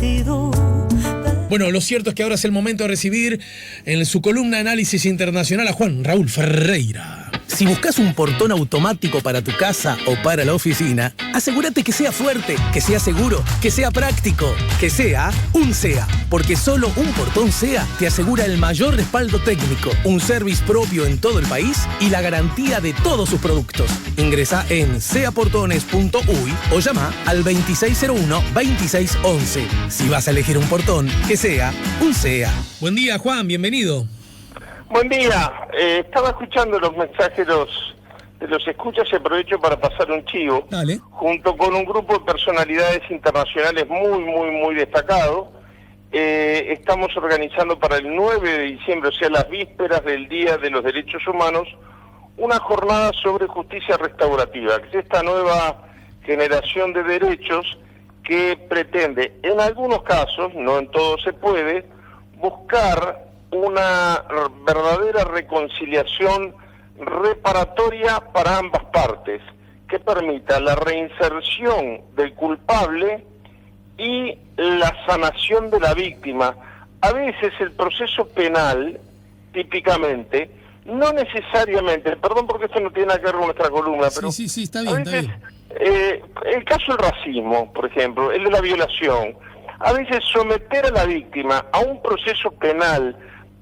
sentido. Bueno, lo cierto es que ahora es el momento de recibir en su columna Análisis Internacional a Juan Raúl Ferreira. Si buscas un portón automático para tu casa o para la oficina, asegúrate que sea fuerte, que sea seguro, que sea práctico, que sea un SEA. Porque solo un portón SEA te asegura el mayor respaldo técnico, un service propio en todo el país y la garantía de todos sus productos. Ingresa en seaportones.uy o llama al 2601-2611. Si vas a elegir un portón, que sea un SEA. Buen día, Juan, bienvenido. Buen día, estaba escuchando los mensajes de los escuchas y aprovecho para pasar un chivo. Dale. Junto con un grupo de personalidades internacionales muy destacado, estamos organizando para el 9 de diciembre, o sea, las vísperas del Día de los Derechos Humanos, una jornada sobre justicia restaurativa, que es esta nueva generación de derechos que pretende, en algunos casos, no en todos se puede, buscar una verdadera reconciliación reparatoria para ambas partes, que permita la reinserción del culpable y la sanación de la víctima. A veces el proceso penal, típicamente, no necesariamente, perdón porque esto no tiene nada que ver con nuestra columna, pero Sí, está bien, está bien. El caso del racismo, por ejemplo, el de la violación, a veces someter a la víctima a un proceso penal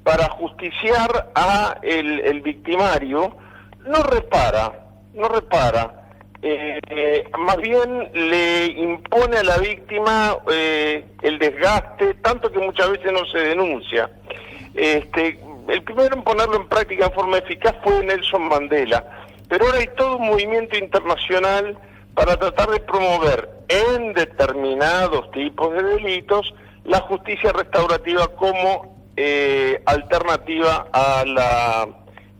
para justiciar a el victimario no repara, más bien le impone a la víctima el desgaste, tanto que muchas veces no se denuncia. El primero en ponerlo en práctica en forma eficaz fue Nelson Mandela, pero ahora hay todo un movimiento internacional para tratar de promover en determinados tipos de delitos la justicia restaurativa como alternativa a la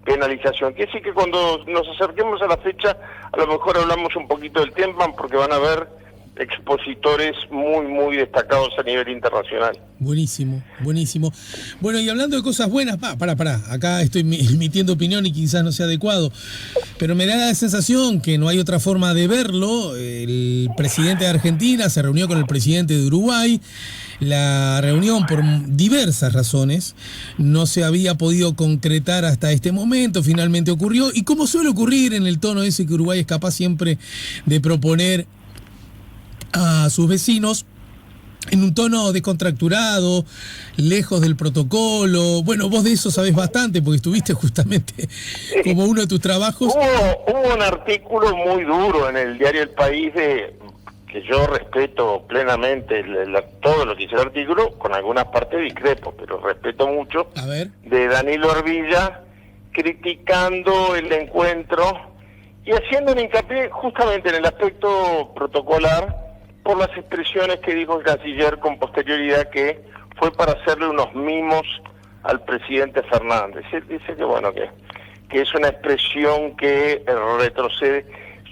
penalización. Quiere decir que cuando nos acerquemos a la fecha, a lo mejor hablamos un poquito del tema, porque van a haber expositores muy destacados a nivel internacional. Buenísimo. Bueno, y hablando de cosas buenas, pará, acá estoy emitiendo opinión y quizás no sea adecuado, pero me da la sensación que no hay otra forma de verlo. El presidente de Argentina se reunió con el presidente de Uruguay. La reunión, por diversas razones, no se había podido concretar hasta este momento, finalmente ocurrió, y como suele ocurrir en el tono ese que Uruguay es capaz siempre de proponer a sus vecinos, en un tono descontracturado, lejos del protocolo. Bueno, vos de eso sabés bastante, porque estuviste justamente como uno de tus trabajos. Hubo un artículo muy duro en el diario El País que yo respeto plenamente todo lo que dice el artículo, con algunas partes discrepo, pero respeto mucho, A ver. de Danilo Ervilla, criticando el encuentro y haciendo un hincapié justamente en el aspecto protocolar por las expresiones que dijo el canciller con posterioridad, que fue para hacerle unos mimos al presidente Fernández. Él dice que bueno, que es una expresión que retrocede.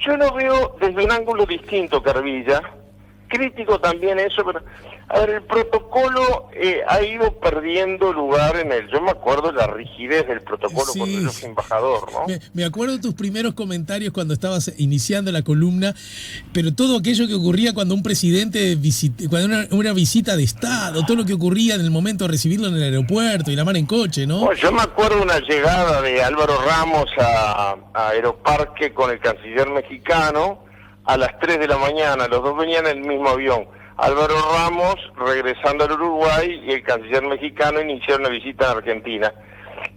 Yo lo veo desde un ángulo distinto que Ervilla, crítico también eso, pero a ver, el protocolo ha ido perdiendo lugar yo me acuerdo de la rigidez del protocolo Sí. cuando yo fui embajador, ¿no? Me acuerdo de tus primeros comentarios cuando estabas iniciando la columna, pero todo aquello que ocurría cuando un presidente cuando una visita de Estado, todo lo que ocurría en el momento de recibirlo en el aeropuerto y la mano en coche, ¿no? Bueno, yo me acuerdo de una llegada de Álvaro Ramos a Aeroparque con el canciller mexicano a las 3 de la mañana, los dos venían en el mismo avión. Álvaro Ramos regresando al Uruguay y el canciller mexicano iniciaron una visita a Argentina.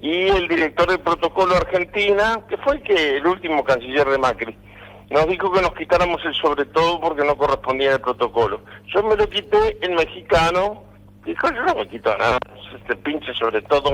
Y el director del protocolo de Argentina, que fue el último canciller de Macri, nos dijo que nos quitáramos el sobre todo porque no correspondía al protocolo. Yo me lo quité, el mexicano dijo, yo no me quito nada, este pinche sobre todo,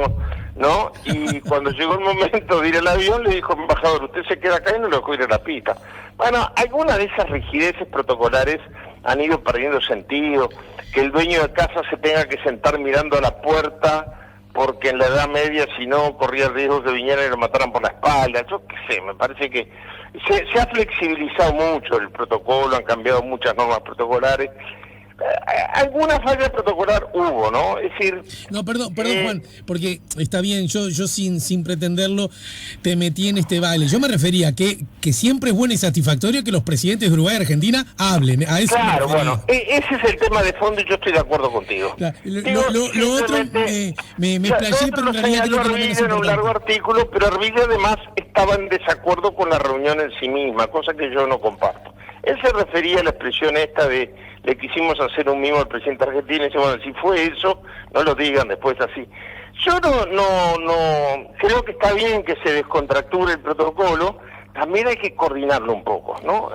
¿no? Y cuando llegó el momento de ir al avión, le dijo, embajador, usted se queda acá y no lo dejó ir a la pista. Bueno, algunas de esas rigideces protocolares han ido perdiendo sentido, que el dueño de casa se tenga que sentar mirando a la puerta, porque en la Edad Media, si no, corría el riesgo que vinieran y lo mataran por la espalda. Yo qué sé, me parece que se ha flexibilizado mucho el protocolo, han cambiado muchas normas protocolares. Alguna falla protocolar hubo, ¿no? Es decir... No, perdón, Juan, porque está bien, yo sin pretenderlo te metí en este baile. Yo me refería que siempre es bueno y satisfactorio que los presidentes de Uruguay y Argentina hablen. A eso claro, bueno, ese es el tema de fondo y yo estoy de acuerdo contigo. Claro, lo otro me explayé, pero en realidad creo que lo menos en un largo artículo, pero Arvilla además estaba en desacuerdo con la reunión en sí misma, cosa que yo no comparto. Él se refería a la expresión esta de le quisimos hacer un mimo al presidente argentino y dice, bueno, si fue eso, no lo digan después así. Yo no creo que está bien que se descontracture el protocolo, también hay que coordinarlo un poco, ¿no?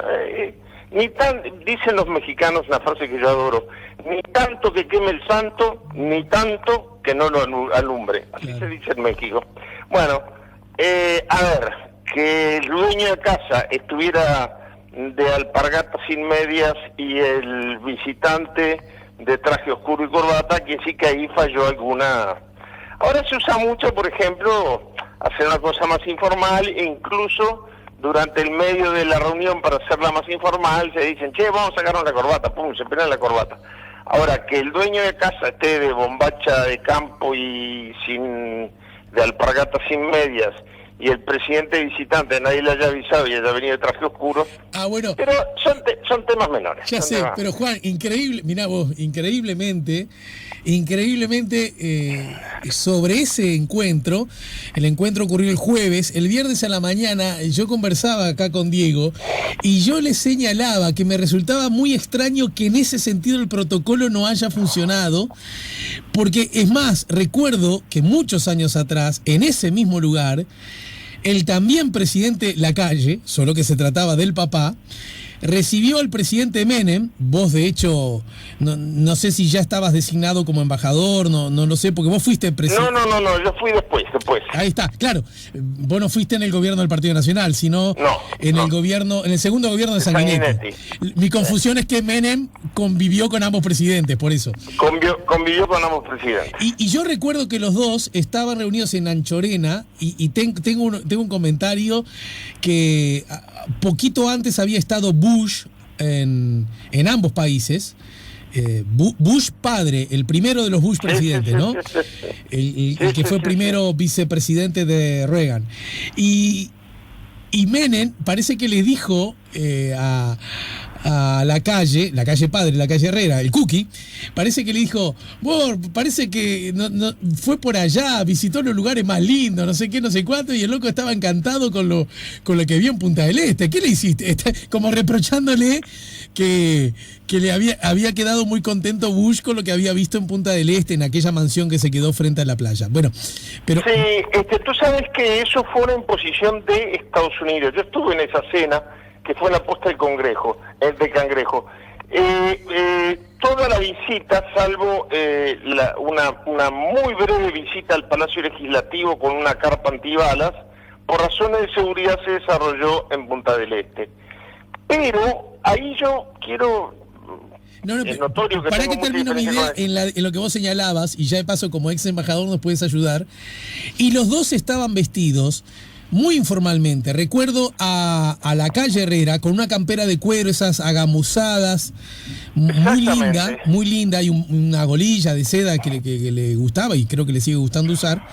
Dicen los mexicanos una frase que yo adoro, ni tanto que queme el santo, ni tanto que no lo alumbre, así claro. Se dice en México. Bueno, a ver, que el dueño de casa estuviera de alpargata sin medias y el visitante de traje oscuro y corbata, que sí que ahí falló alguna. Ahora se usa mucho, por ejemplo, hacer una cosa más informal, e incluso durante el medio de la reunión, para hacerla más informal, se dicen, che, vamos a sacarnos la corbata, pum, se pegan la corbata. Ahora, que el dueño de casa esté de bombacha de campo y de alpargata sin medias, y el presidente visitante nadie le haya avisado y haya venido de traje oscuro. Bueno. Pero son temas menores. Ya sé, pero Juan, increíble, mirá vos, increíblemente, sobre ese encuentro, el encuentro ocurrió el jueves, el viernes a la mañana yo conversaba acá con Diego y yo le señalaba que me resultaba muy extraño que en ese sentido el protocolo no haya funcionado, porque es más, recuerdo que muchos años atrás, en ese mismo lugar, el también presidente Lacalle, solo que se trataba del papá, recibió al presidente Menem. Vos de hecho, no sé si ya estabas designado como embajador, no lo sé, porque vos fuiste presidente. No, yo fui después. Ahí está, claro. Vos no fuiste en el gobierno del Partido Nacional, sino en el segundo gobierno de Sanguinetti. Mi confusión es que Menem convivió con ambos presidentes, por eso. Convivió con ambos presidentes. Y yo recuerdo que los dos estaban reunidos en Anchorena y tengo un comentario que poquito antes había estado Bush en ambos países. Bush padre, el primero de los Bush presidentes, ¿no? El que fue primero vicepresidente de Reagan. Y Menem parece que le dijo a la calle padre, la calle Herrera, el Cookie, parece que le dijo, parece que no fue por allá, visitó los lugares más lindos, no sé qué, no sé cuánto, y el loco estaba encantado con lo que vio en Punta del Este. ¿Qué le hiciste? Como reprochándole que le había quedado muy contento Bush con lo que había visto en Punta del Este, en aquella mansión que se quedó frente a la playa. Bueno, pero... Sí, tú sabes que eso fue una imposición de Estados Unidos. Yo estuve en esa cena, que fue la posta del Cangrejo. Toda la visita, salvo una muy breve visita al Palacio Legislativo con una carpa antibalas, por razones de seguridad se desarrolló en Punta del Este. Pero ahí yo quiero... es notorio que para que termine mi idea en lo que vos señalabas, y ya de paso como ex embajador nos puedes ayudar, y los dos estaban vestidos muy informalmente. Recuerdo a la calle Herrera con una campera de cuero, esas agamuzadas, muy linda, y una golilla de seda que le gustaba y creo que le sigue gustando usar.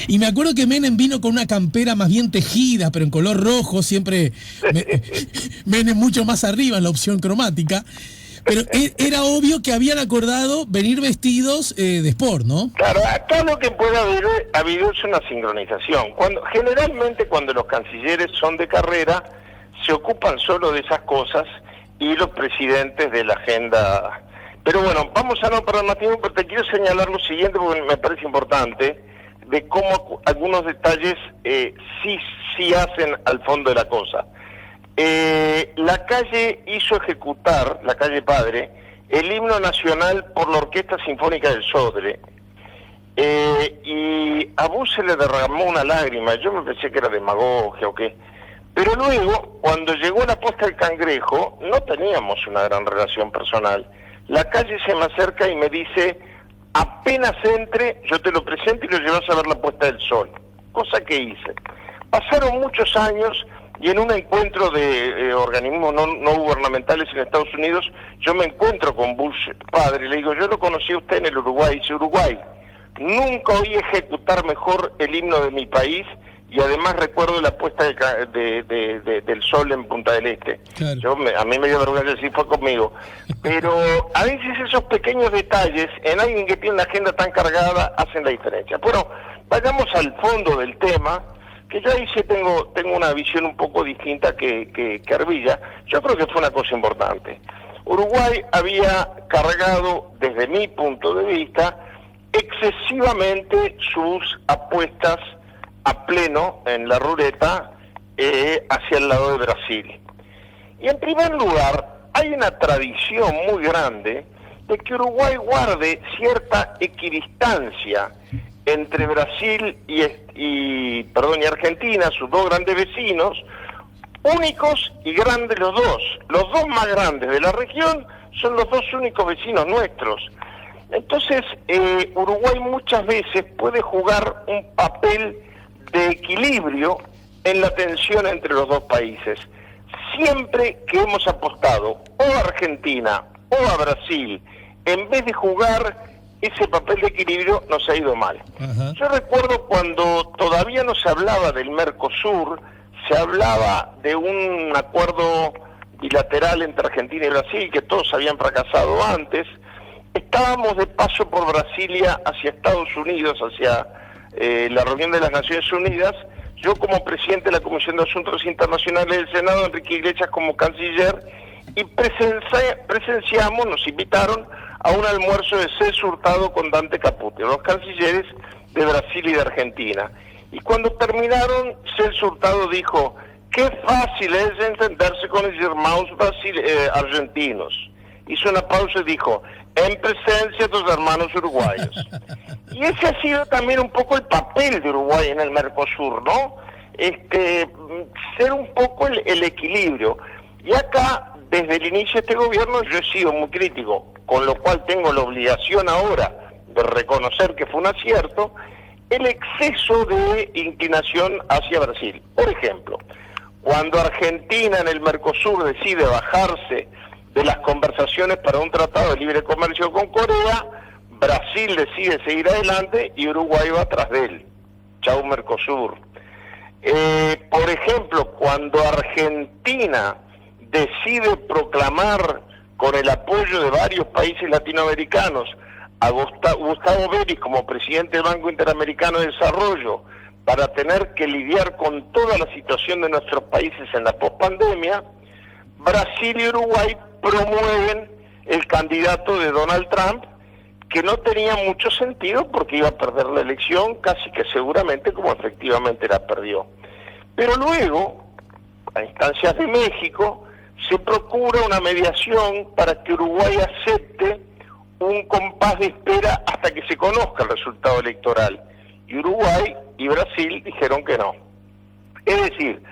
Y me acuerdo que Menem vino con una campera más bien tejida, pero en color rojo, siempre Menem mucho más arriba en la opción cromática. Pero era obvio que habían acordado venir vestidos de sport, ¿no? Claro, acá lo que puede haber habido es una sincronización. Generalmente cuando los cancilleres son de carrera, se ocupan solo de esas cosas y los presidentes de la agenda. Pero bueno, vamos a no perder más tiempo, pero te quiero señalar lo siguiente porque me parece importante, de cómo algunos detalles sí hacen al fondo de la cosa. La calle hizo ejecutar, la calle Padre, el himno nacional por la Orquesta Sinfónica del Sodre. Y a Bush se le derramó una lágrima. Yo me pensé que era demagogia o qué. Pero luego, cuando llegó la posta del Cangrejo, no teníamos una gran relación personal. La calle se me acerca y me dice, apenas entre, yo te lo presento y lo llevas a ver la puesta del sol. Cosa que hice. Pasaron muchos años y en un encuentro de organismos no gubernamentales en Estados Unidos, yo me encuentro con Bush padre y le digo, yo lo conocí a usted en el Uruguay. Dice, Uruguay, nunca oí ejecutar mejor el himno de mi país, y además recuerdo la puesta del sol en Punta del Este. Claro. A mí me dio vergüenza decir, fue conmigo. Pero a veces esos pequeños detalles, en alguien que tiene una agenda tan cargada, hacen la diferencia. Bueno, vayamos al fondo del tema, que yo ahí sí tengo una visión un poco distinta que Arbilla. Yo creo que fue una cosa importante. Uruguay había cargado, desde mi punto de vista, excesivamente sus apuestas a pleno en la ruleta hacia el lado de Brasil. Y en primer lugar, hay una tradición muy grande de que Uruguay guarde cierta equidistancia entre Brasil y Argentina, sus dos grandes vecinos, únicos y grandes los dos. Los dos más grandes de la región son los dos únicos vecinos nuestros. Entonces, Uruguay muchas veces puede jugar un papel de equilibrio en la tensión entre los dos países. Siempre que hemos apostado o a Argentina o a Brasil, en vez de jugar ese papel de equilibrio, nos ha ido mal. Uh-huh. Yo recuerdo cuando todavía no se hablaba del Mercosur, se hablaba de un acuerdo bilateral entre Argentina y Brasil, que todos habían fracasado antes. Estábamos de paso por Brasilia hacia Estados Unidos, hacia la reunión de las Naciones Unidas. Yo como presidente de la Comisión de Asuntos Internacionales del Senado, Enrique Iglesias como canciller, y presenciamos, nos invitaron a un almuerzo de Celso Hurtado con Dante Caputo, los cancilleres de Brasil y de Argentina. Y cuando terminaron, Celso Hurtado dijo, qué fácil es entenderse con los hermanos argentinos. Hizo una pausa y dijo, en presencia de los hermanos uruguayos. Y ese ha sido también un poco el papel de Uruguay en el Mercosur, ¿no? Ser un poco el equilibrio. Y acá, desde el inicio de este gobierno, yo he sido muy crítico, con lo cual tengo la obligación ahora de reconocer que fue un acierto, el exceso de inclinación hacia Brasil. Por ejemplo, cuando Argentina en el Mercosur decide bajarse de las conversaciones para un tratado de libre comercio con Corea, Brasil decide seguir adelante y Uruguay va atrás de él. Chau Mercosur. Por ejemplo, cuando Argentina decide proclamar, con el apoyo de varios países latinoamericanos, a Gustavo Vélez como presidente del Banco Interamericano de Desarrollo, para tener que lidiar con toda la situación de nuestros países en la pospandemia, Brasil y Uruguay promueven el candidato de Donald Trump, que no tenía mucho sentido porque iba a perder la elección casi que seguramente, como efectivamente la perdió. Pero luego, a instancias de México, se procura una mediación para que Uruguay acepte un compás de espera hasta que se conozca el resultado electoral. Y Uruguay y Brasil dijeron que no. Es decir,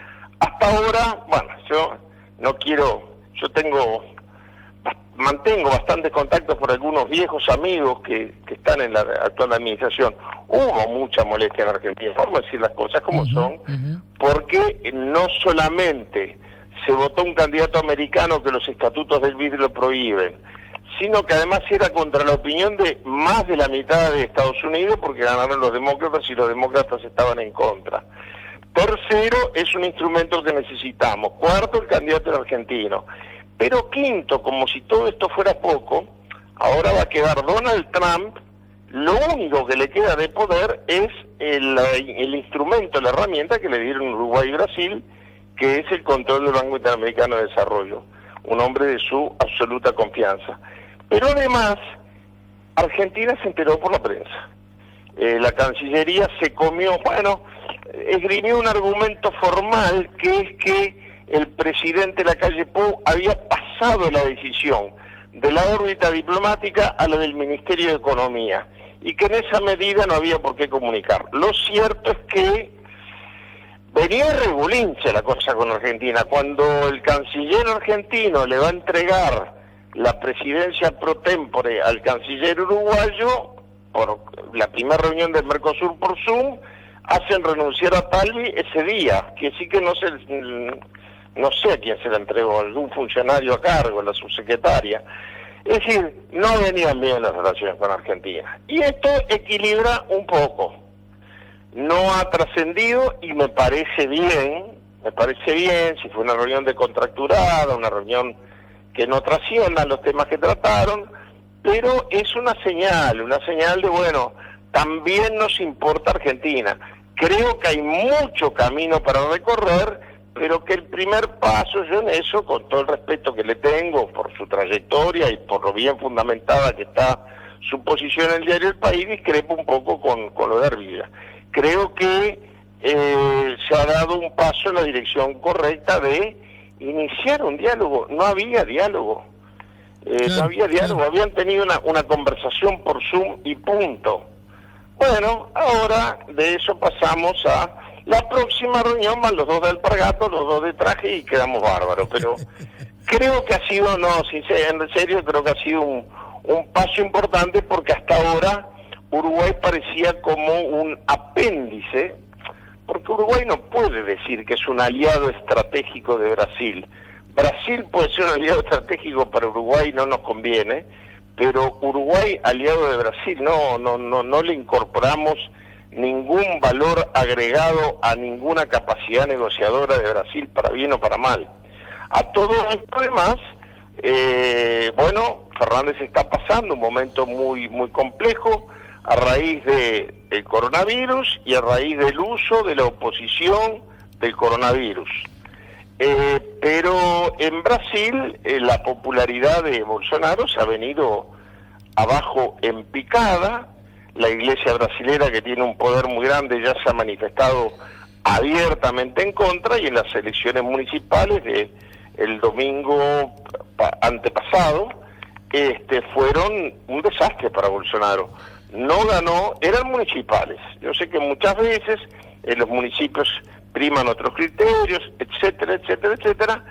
hasta ahora, bueno, mantengo bastantes contactos por algunos viejos amigos que están en la actual administración. Hubo mucha molestia en Argentina, vamos a decir las cosas como son, porque no solamente se votó un candidato americano que los estatutos del BID lo prohíben, sino que además era contra la opinión de más de la mitad de Estados Unidos, porque ganaron los demócratas y los demócratas estaban en contra. Tercero, es un instrumento que necesitamos. Cuarto, el candidato argentino. Pero quinto, como si todo esto fuera poco, ahora va a quedar Donald Trump, lo único que le queda de poder es el instrumento, la herramienta que le dieron Uruguay y Brasil, que es el control del Banco Interamericano de Desarrollo, un hombre de su absoluta confianza. Pero además, Argentina se enteró por la prensa. La Cancillería se comió, esgrimió un argumento formal, que es que el presidente Lacalle Pou había pasado la decisión de la órbita diplomática a la del Ministerio de Economía, y que en esa medida no había por qué comunicar. Lo cierto es que venía rebulinche la cosa con Argentina. Cuando el canciller argentino le va a entregar la presidencia pro tempore al canciller uruguayo, por la primera reunión del Mercosur por Zoom, hacen renunciar a Talvi ese día, que sí que no sé a quién se la entregó, algún funcionario a cargo, la subsecretaria. Es decir, no venían bien las relaciones con Argentina. Y esto equilibra un poco. No ha trascendido y me parece bien, si fue una reunión descontracturada, una reunión que no trascienda los temas que trataron, pero es una señal de, bueno, también nos importa Argentina. Creo que hay mucho camino para recorrer, pero que el primer paso, yo en eso, con todo el respeto que le tengo por su trayectoria y por lo bien fundamentada que está su posición en el diario El País, discrepo un poco con lo de Hervida. Creo que se ha dado un paso en la dirección correcta de iniciar un diálogo. No había diálogo. Habían tenido una conversación por Zoom y punto. Bueno, ahora de eso pasamos a la próxima reunión, van los dos de alpargato, los dos de traje y quedamos bárbaros. Pero creo que ha sido, en serio, creo que ha sido un paso importante, porque hasta ahora Uruguay parecía como un apéndice, porque Uruguay no puede decir que es un aliado estratégico de Brasil. Brasil puede ser un aliado estratégico para Uruguay, no nos conviene, pero Uruguay aliado de Brasil, no le incorporamos ningún valor agregado a ninguna capacidad negociadora de Brasil, para bien o para mal. A todo esto además, Fernández está pasando un momento muy, muy complejo a raíz del coronavirus y a raíz del uso de la oposición del coronavirus. Pero en Brasil la popularidad de Bolsonaro se ha venido abajo en picada. La iglesia brasilera, que tiene un poder muy grande, ya se ha manifestado abiertamente en contra, y en las elecciones municipales del domingo antepasado fueron un desastre para Bolsonaro. No ganó, eran municipales. Yo sé que muchas veces en los municipios priman otros criterios, etcétera,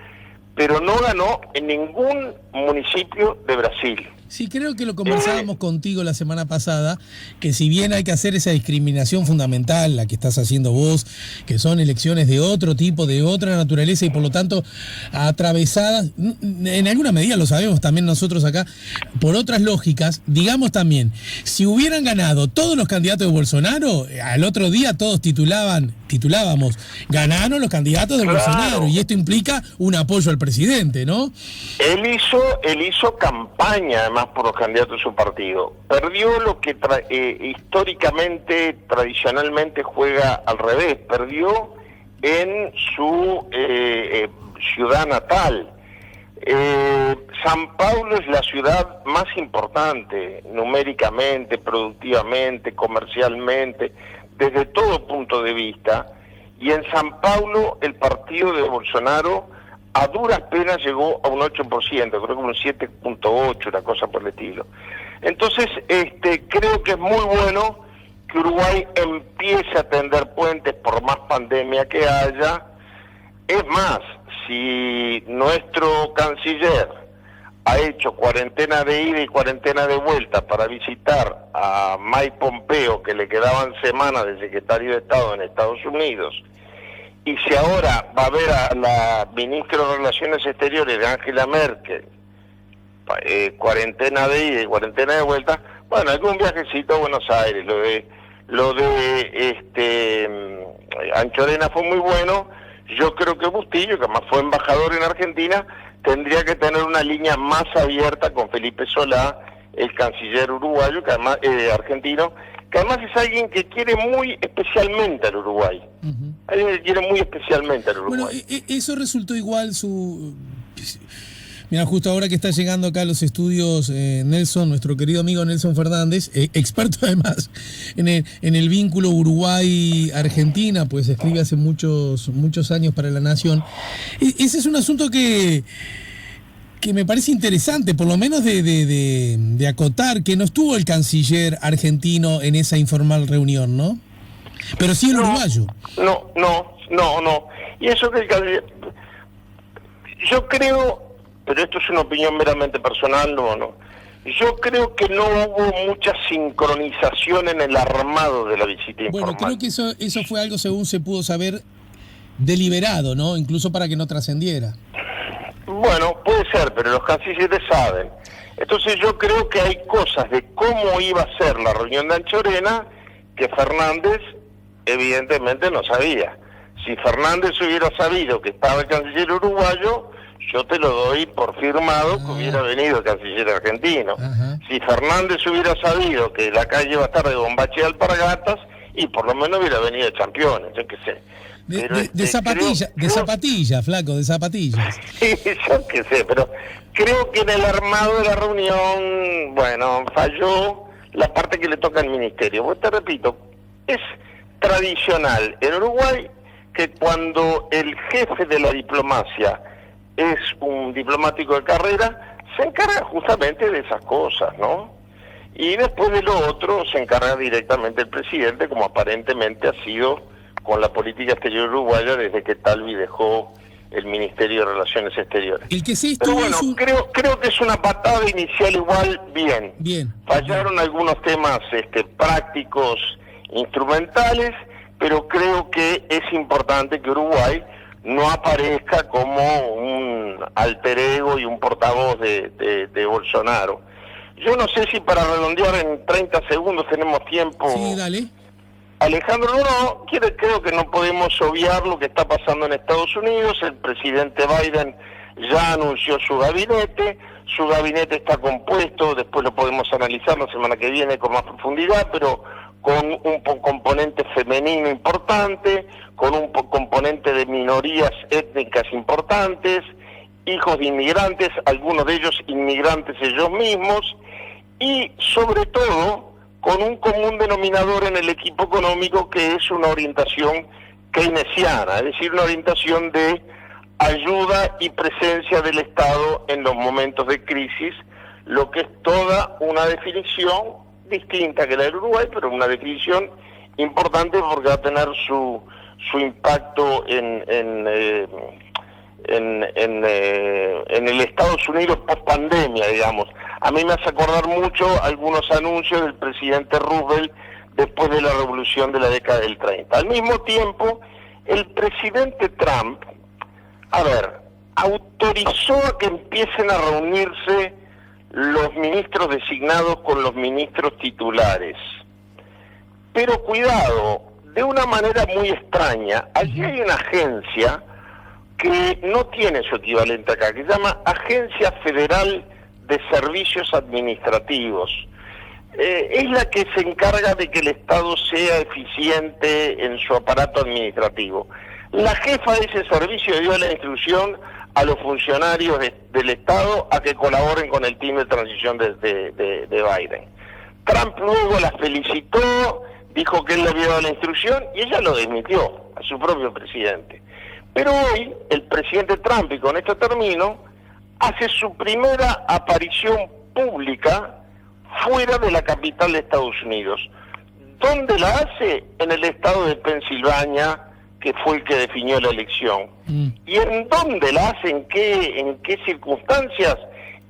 pero no ganó en ningún municipio de Brasil. Sí, creo que lo conversábamos contigo la semana pasada, que si bien hay que hacer esa discriminación fundamental, la que estás haciendo vos, que son elecciones de otro tipo, de otra naturaleza, y por lo tanto atravesadas, en alguna medida lo sabemos también nosotros acá, por otras lógicas, digamos también, si hubieran ganado todos los candidatos de Bolsonaro, al otro día todos titulábamos, ganaron los candidatos de Bolsonaro, y esto implica un apoyo al presidente, ¿no? Él hizo campaña, además, por los candidatos de su partido. Perdió lo que históricamente, tradicionalmente juega al revés. Perdió en su ciudad natal. San Paulo es la ciudad más importante, numéricamente, productivamente, comercialmente, desde todo punto de vista. Y en San Paulo el partido de Bolsonaro a duras penas llegó a un 8%, creo que un 7.8%, una cosa por el estilo. Entonces, creo que es muy bueno que Uruguay empiece a tender puentes por más pandemia que haya. Es más, si nuestro canciller ha hecho cuarentena de ida y cuarentena de vuelta para visitar a Mike Pompeo, que le quedaban semanas de secretario de Estado en Estados Unidos, y si ahora va a ver a la ministra de Relaciones Exteriores de Angela Merkel, cuarentena de ida y cuarentena de vuelta, bueno, algún viajecito a Buenos Aires. Lo de Anchorena fue muy bueno. Yo creo que Bustillo, que además fue embajador en Argentina, tendría que tener una línea más abierta con Felipe Solá, el canciller uruguayo, que además argentino, que además es alguien que quiere muy especialmente al Uruguay. Uh-huh. Alguien que quiere muy especialmente al Uruguay. Bueno, eso resultó igual Mira, justo ahora que está llegando acá a los estudios Nelson, nuestro querido amigo Nelson Fernández, experto además en el vínculo Uruguay-Argentina, pues escribe hace muchos años para La Nación. Ese es un asunto que me parece interesante, por lo menos de acotar, que no estuvo el canciller argentino en esa informal reunión, ¿no? Pero sí el uruguayo. No. Y eso que el canciller... Yo creo, pero esto es una opinión meramente personal, no. Yo creo que no hubo mucha sincronización en el armado de la visita informal. Bueno, creo que eso fue algo, según se pudo saber, deliberado, ¿no? Incluso para que no trascendiera. Bueno, puede ser, pero los cancilleres saben. Entonces yo creo que hay cosas de cómo iba a ser la reunión de Anchorena que Fernández evidentemente no sabía. Si Fernández hubiera sabido que estaba el canciller uruguayo, yo te lo doy por firmado que hubiera venido el canciller argentino. Si Fernández hubiera sabido que la calle iba a estar de Bombache y Alpargatas, y por lo menos hubiera venido de Championes, yo qué sé. De zapatillas, flaco, de zapatillas. Sí, yo qué sé, pero creo que en el armado de la reunión, bueno, falló la parte que le toca al ministerio. Pues te repito, es tradicional en Uruguay que cuando el jefe de la diplomacia es un diplomático de carrera, se encarga justamente de esas cosas, ¿no? Y después de lo otro se encarga directamente el presidente, como aparentemente ha sido con la política exterior uruguaya desde que Talvi dejó el Ministerio de Relaciones Exteriores. El que sí Pero bueno, creo que es una patada inicial igual bien. Fallaron algunos temas prácticos, instrumentales, pero creo que es importante que Uruguay no aparezca como un alter ego y un portavoz de Bolsonaro. Yo no sé si para redondear en 30 segundos tenemos tiempo. Sí, dale. Alejandro, creo que no podemos obviar lo que está pasando en Estados Unidos. El presidente Biden ya anunció su gabinete está compuesto, después lo podemos analizar la semana que viene con más profundidad, pero con un componente femenino importante, con un componente de minorías étnicas importantes, hijos de inmigrantes, algunos de ellos inmigrantes ellos mismos, y sobre todo con un común denominador en el equipo económico que es una orientación keynesiana, es decir, una orientación de ayuda y presencia del Estado en los momentos de crisis, lo que es toda una definición distinta que la del Uruguay, pero una definición importante porque va a tener su impacto en el Estados Unidos post pandemia, digamos. A mí me hace acordar mucho algunos anuncios del presidente Roosevelt después de la revolución de la década del 30. Al mismo tiempo, el presidente Trump, autorizó a que empiecen a reunirse los ministros designados con los ministros titulares. Pero cuidado, de una manera muy extraña, allí hay una agencia que no tiene su equivalente acá, que se llama Agencia Federal de Servicios Administrativos. Es la que se encarga de que el Estado sea eficiente en su aparato administrativo. La jefa de ese servicio dio la instrucción a los funcionarios del Estado a que colaboren con el team de transición de Biden. Trump luego la felicitó, dijo que él le había dado la instrucción y ella lo desmintió a su propio presidente. Pero hoy el presidente Trump, y con esto termino, hace su primera aparición pública fuera de la capital de Estados Unidos. ¿Dónde la hace? En el estado de Pensilvania, que fue el que definió la elección. ¿Y en dónde la hace? ¿En qué circunstancias?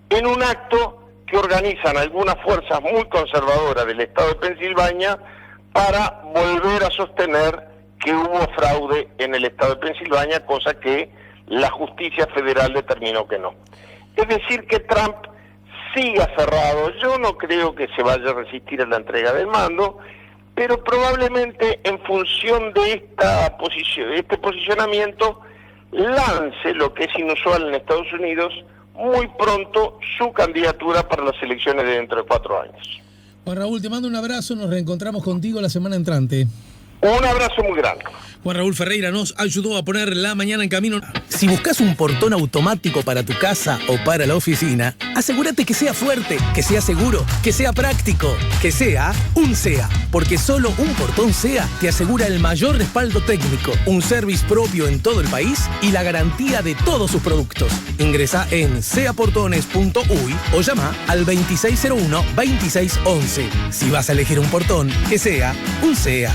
En un acto que organizan algunas fuerzas muy conservadoras del estado de Pensilvania para volver a sostener que hubo fraude en el estado de Pensilvania, cosa que la justicia federal determinó que no. Es decir, que Trump sigue aferrado. Yo no creo que se vaya a resistir a la entrega del mando, pero probablemente en función de este posicionamiento lance, lo que es inusual en Estados Unidos, muy pronto su candidatura para las elecciones de dentro de 4 años. Juan Raúl, te mando un abrazo, nos reencontramos contigo la semana entrante. Un abrazo muy grande. Juan Raúl Ferreira nos ayudó a poner la mañana en camino. Si buscas un portón automático para tu casa o para la oficina, asegúrate que sea fuerte, que sea seguro, que sea práctico, que sea un SEA. Porque solo un portón SEA te asegura el mayor respaldo técnico, un service propio en todo el país y la garantía de todos sus productos. Ingresa en seaportones.uy o llama al 2601-2611. Si vas a elegir un portón, que sea un SEA.